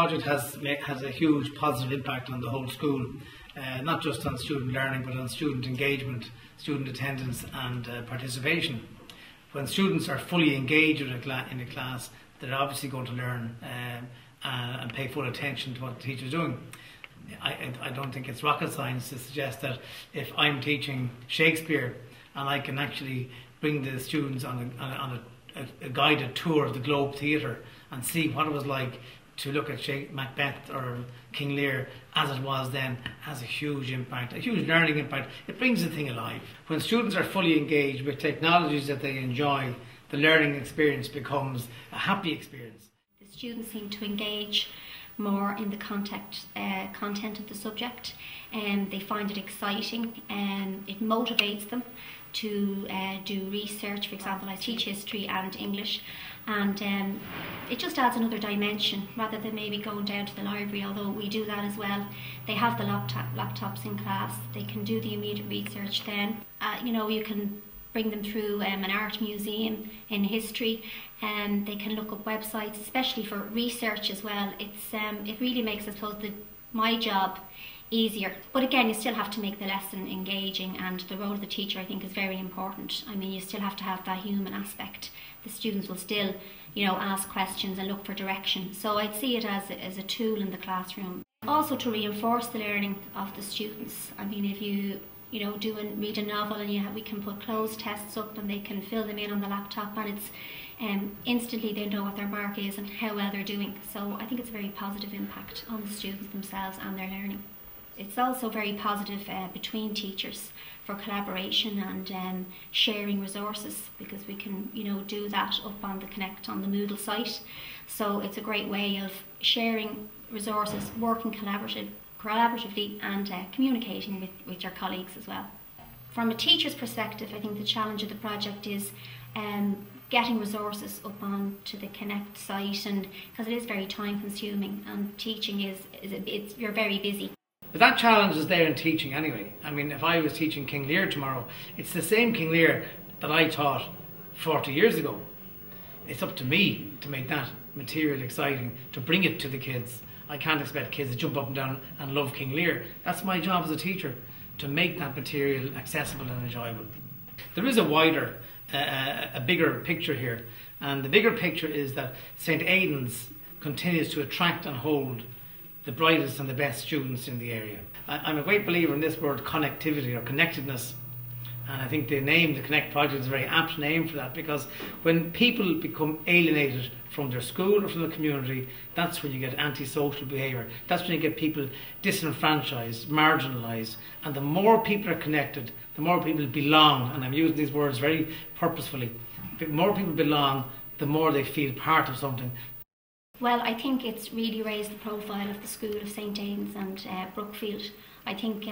project has a huge positive impact on the whole school, not just on student learning but on student engagement, student attendance and participation. When students are fully engaged in a class, they're obviously going to learn and pay full attention to what the teacher is doing. I don't think it's rocket science to suggest that if I'm teaching Shakespeare and I can actually bring the students on a guided tour of the Globe Theatre and see what it was like to look at Macbeth or King Lear as it was then, has a huge impact, a huge learning impact. It brings the thing alive. When students are fully engaged with technologies that they enjoy, the learning experience becomes a happy experience. The students seem to engage more in the content of the subject, and they find it exciting and it motivates them to do research. For example, I teach history and English, and it just adds another dimension rather than maybe going down to the library, although we do that as well. They have the laptops in class, they can do the immediate research then. You can bring them through an art museum in history, and they can look up websites, especially for research as well. It really makes, I suppose, my job easier. But again, you still have to make the lesson engaging, and the role of the teacher, I think, is very important. I mean, you still have to have that human aspect. The students will still, ask questions and look for direction. So I'd see it as a tool in the classroom. Also to reinforce the learning of the students. I mean, if you read a novel and we can put closed tests up and they can fill them in on the laptop, and it's instantly they know what their mark is and how well they're doing. So I think it's a very positive impact on the students themselves and their learning. It's also very positive between teachers for collaboration and sharing resources, because we can do that up on the Connect on the Moodle site. So it's a great way of sharing resources, working collaboratively and communicating with your colleagues as well. From a teacher's perspective, I think the challenge of the project is getting resources up onto the Connect site, and because it is very time consuming, and teaching you're very busy. But that challenge is there in teaching anyway. I mean, if I was teaching King Lear tomorrow, it's the same King Lear that I taught 40 years ago. It's up to me to make that material exciting, to bring it to the kids. I can't expect kids to jump up and down and love King Lear. That's my job as a teacher, to make that material accessible and enjoyable. There is a wider, a bigger picture here, and the bigger picture is that St Aidan's continues to attract and hold the brightest and the best students in the area. I'm a great believer in this word connectivity or connectedness, and I think the name, the Connect project, is a very apt name for that, because when people become alienated from their school or from the community, that's when you get antisocial behaviour, that's when you get people disenfranchised, marginalised, and the more people are connected, the more people belong, and I'm using these words very purposefully. The more people belong, the more they feel part of something. Well, I think it's really raised the profile of the school of St Aidan's and Brookfield. I think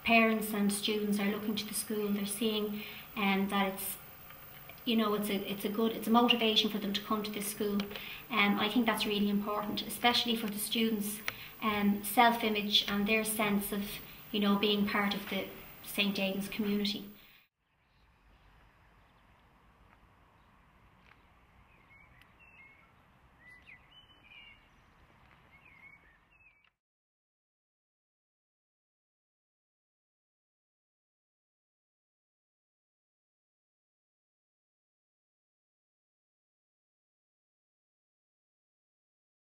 parents and students are looking to the school. They're seeing that it's a motivation for them to come to this school. I think that's really important, especially for the students' self-image and their sense of being part of the St Aidan's community.